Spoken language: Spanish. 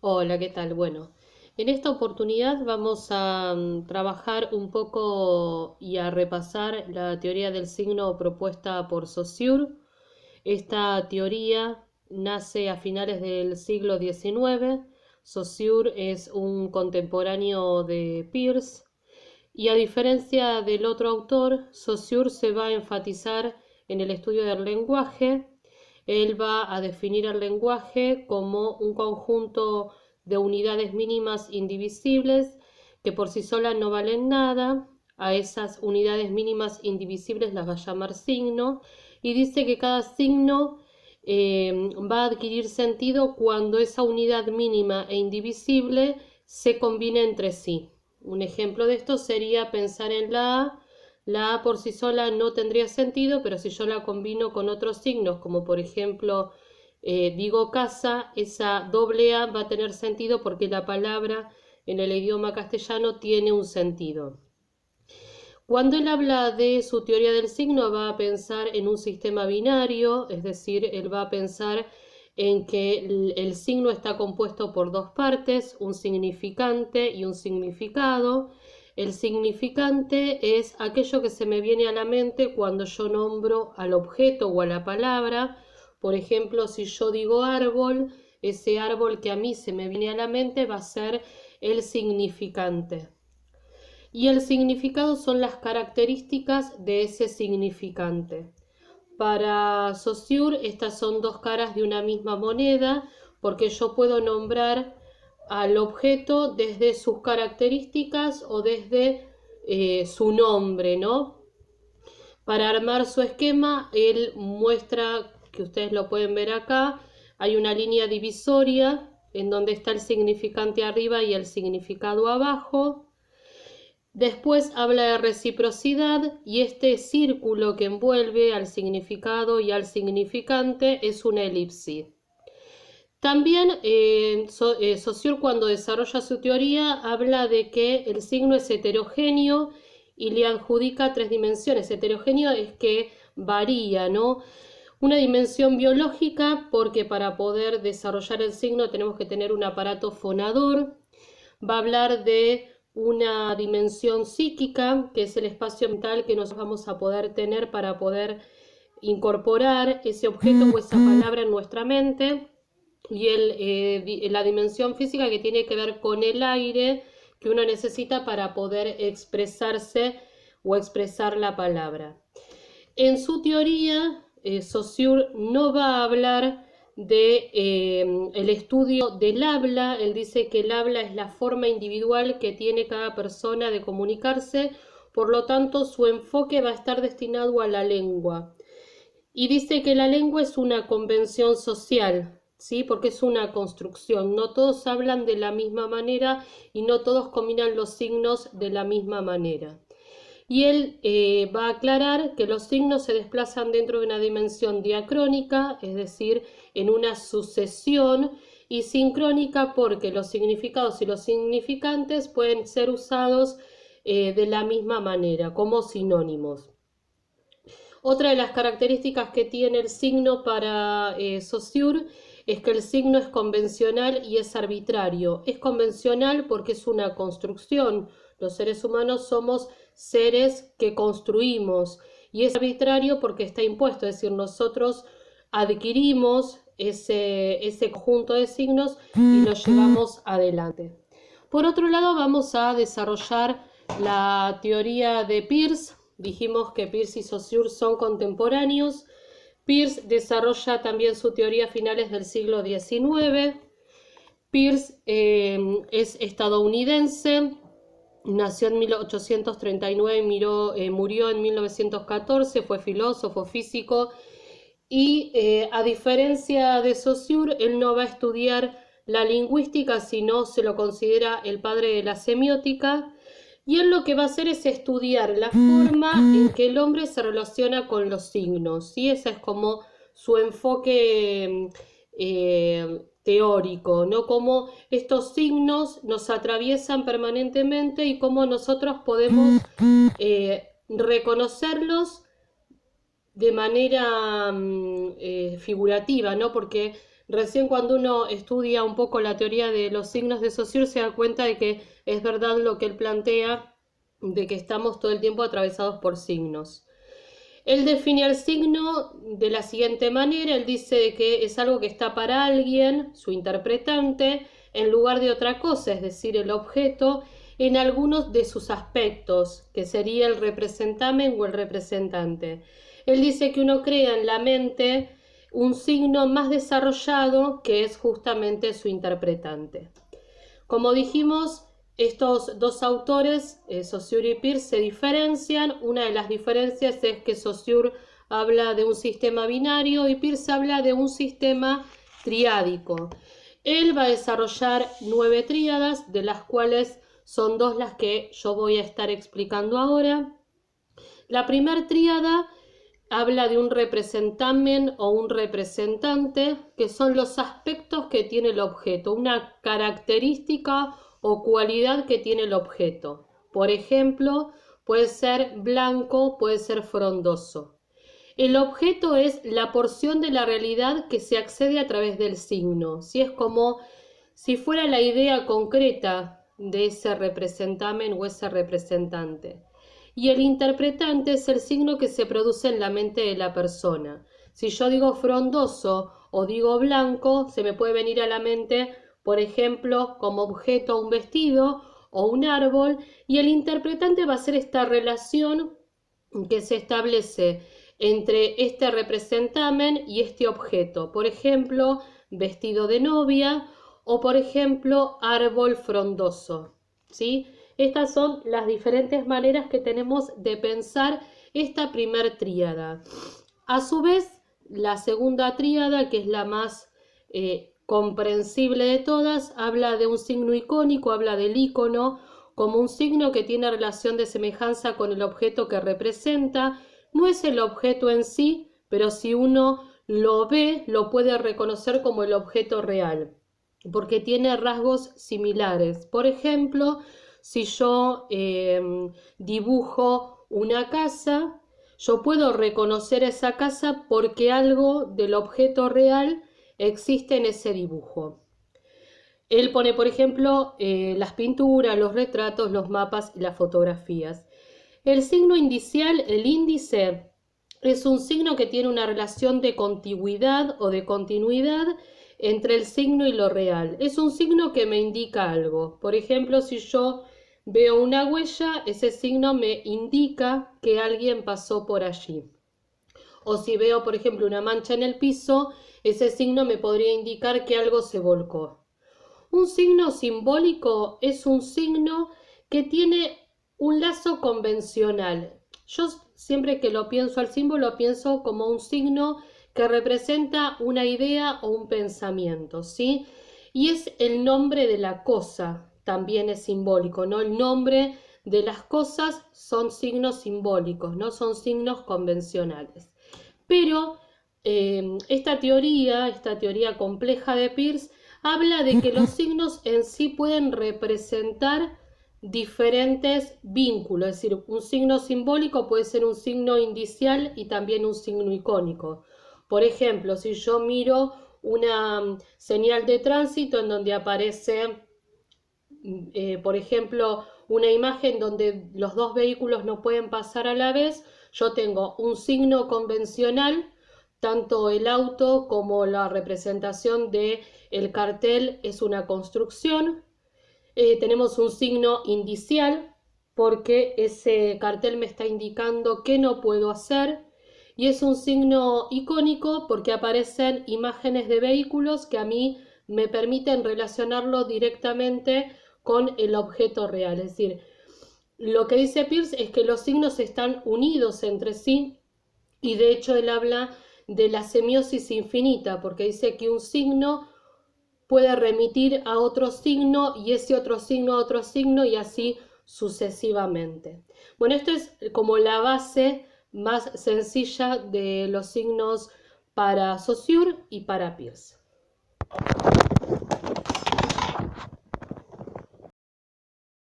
Hola, ¿qué tal? Bueno, en esta oportunidad vamos a trabajar un poco y a repasar la teoría del signo propuesta por Saussure. Esta teoría nace a finales del siglo XIX. Saussure es un contemporáneo de Peirce y a diferencia del otro autor, Saussure se va a enfatizar en el estudio del lenguaje. Él va a definir el lenguaje como un conjunto de unidades mínimas indivisibles que por sí solas no valen nada. A esas unidades mínimas indivisibles las va a llamar signo y dice que cada signo va a adquirir sentido cuando esa unidad mínima e indivisible se combine entre sí. Un ejemplo de esto sería pensar en la A. La A por sí sola no tendría sentido, pero si yo la combino con otros signos, como por ejemplo digo casa, esa doble A va a tener sentido porque la palabra en el idioma castellano tiene un sentido. Cuando él habla de su teoría del signo, va a pensar en un sistema binario, es decir, él va a pensar en que el signo está compuesto por dos partes, un significante y un significado. El significante es aquello que se me viene a la mente cuando yo nombro al objeto o a la palabra. Por ejemplo, si yo digo árbol, ese árbol que a mí se me viene a la mente va a ser el significante. Y el significado son las características de ese significante. Para Saussure, estas son dos caras de una misma moneda, porque yo puedo nombrar al objeto desde sus características o desde su nombre, ¿no? Para armar su esquema, él muestra, que ustedes lo pueden ver acá, hay una línea divisoria en donde está el significante arriba y el significado abajo. Después habla de reciprocidad y este círculo que envuelve al significado y al significante es una elipsis. También Saussure, cuando desarrolla su teoría, habla de que el signo es heterogéneo y le adjudica tres dimensiones. Heterogéneo es que varía, ¿no? Una dimensión biológica, porque para poder desarrollar el signo tenemos que tener un aparato fonador. Va a hablar de una dimensión psíquica, que es el espacio mental que nos vamos a poder tener para poder incorporar ese objeto o esa palabra en nuestra mente, y la dimensión física que tiene que ver con el aire que uno necesita para poder expresarse o expresar la palabra. En su teoría, Saussure no va a hablar de el estudio del habla. Él dice que el habla es la forma individual que tiene cada persona de comunicarse, por lo tanto su enfoque va a estar destinado a la lengua. Y dice que la lengua es una convención social, ¿sí? Porque es una construcción. No todos hablan de la misma manera y no todos combinan los signos de la misma manera. Y él va a aclarar que los signos se desplazan dentro de una dimensión diacrónica, es decir, en una sucesión, y sincrónica porque los significados y los significantes pueden ser usados de la misma manera, como sinónimos. Otra de las características que tiene el signo para Saussure es que el signo es convencional y es arbitrario. Es convencional porque es una construcción. Los seres humanos somos seres que construimos, y es arbitrario porque está impuesto, es decir, nosotros adquirimos ese conjunto de signos y lo llevamos adelante. Por otro lado, vamos a desarrollar la teoría de Peirce. Dijimos que Peirce y Saussure son contemporáneos. Peirce desarrolla también su teoría a finales del siglo XIX. Peirce es estadounidense, nació en 1839 y murió en 1914, fue filósofo, físico, y a diferencia de Saussure, él no va a estudiar la lingüística, sino se lo considera el padre de la semiótica, y él lo que va a hacer es estudiar la forma en que el hombre se relaciona con los signos, ¿sí? Ese es como su enfoque teórico, ¿no? Cómo estos signos nos atraviesan permanentemente y cómo nosotros podemos reconocerlos de manera figurativa, ¿no? Porque Recién cuando uno estudia un poco la teoría de los signos de Saussure se da cuenta de que es verdad lo que él plantea, de que estamos todo el tiempo atravesados por signos. Él define el signo de la siguiente manera, él dice que es algo que está para alguien, su interpretante, en lugar de otra cosa, es decir, el objeto, en algunos de sus aspectos, que sería el representamen o el representante. Él dice que uno crea en la mente un signo más desarrollado que es justamente su interpretante. Como dijimos, estos dos autores, Saussure y Peirce, se diferencian. Una de las diferencias es que Saussure habla de un sistema binario y Peirce habla de un sistema triádico. Él va a desarrollar 9 tríadas, de las cuales son 2 las que yo voy a estar explicando ahora. La primera tríada habla de un representamen o un representante, que son los aspectos que tiene el objeto, una característica o cualidad que tiene el objeto. Por ejemplo, puede ser blanco, puede ser frondoso. El objeto es la porción de la realidad que se accede a través del signo. ¿Sí? Es como si fuera la idea concreta de ese representamen o ese representante. Y el interpretante es el signo que se produce en la mente de la persona. Si yo digo frondoso o digo blanco, se me puede venir a la mente, por ejemplo, como objeto un vestido o un árbol, y el interpretante va a ser esta relación que se establece entre este representamen y este objeto. Por ejemplo, vestido de novia o, por ejemplo, árbol frondoso. ¿Sí? Estas son las diferentes maneras que tenemos de pensar esta primer tríada. A su vez, la segunda tríada, que es la más comprensible de todas, habla de un signo icónico, habla del icono como un signo que tiene relación de semejanza con el objeto que representa. No es el objeto en sí, pero si uno lo ve, lo puede reconocer como el objeto real, porque tiene rasgos similares. Por ejemplo, si yo dibujo una casa, yo puedo reconocer esa casa porque algo del objeto real existe en ese dibujo. Él pone, por ejemplo, las pinturas, los retratos, los mapas y las fotografías. El signo indicial, el índice, es un signo que tiene una relación de contigüidad o de continuidad entre el signo y lo real. Es un signo que me indica algo. Por ejemplo, si yo veo una huella, ese signo me indica que alguien pasó por allí. O si veo, por ejemplo, una mancha en el piso, ese signo me podría indicar que algo se volcó. Un signo simbólico es un signo que tiene un lazo convencional. Yo siempre que lo pienso al símbolo, pienso como un signo que representa una idea o un pensamiento, ¿sí? Y es el nombre de la cosa, también es simbólico, ¿no? El nombre de las cosas son signos simbólicos, no son signos convencionales. Pero esta teoría compleja de Peirce, habla de que los signos en sí pueden representar diferentes vínculos, es decir, un signo simbólico puede ser un signo indicial y también un signo icónico. Por ejemplo, si yo miro una señal de tránsito en donde aparece, por ejemplo, una imagen donde los dos vehículos no pueden pasar a la vez, yo tengo un signo convencional. Tanto el auto como la representación del cartel es una construcción. Tenemos un signo indicial porque ese cartel me está indicando qué no puedo hacer. Y es un signo icónico porque aparecen imágenes de vehículos que a mí me permiten relacionarlo directamente con el objeto real. Es decir, lo que dice Peirce es que los signos están unidos entre sí y de hecho él habla de la semiosis infinita, porque dice que un signo puede remitir a otro signo y ese otro signo a otro signo y así sucesivamente. Bueno, esto es como la base más sencilla de los signos para Saussure y para Peirce.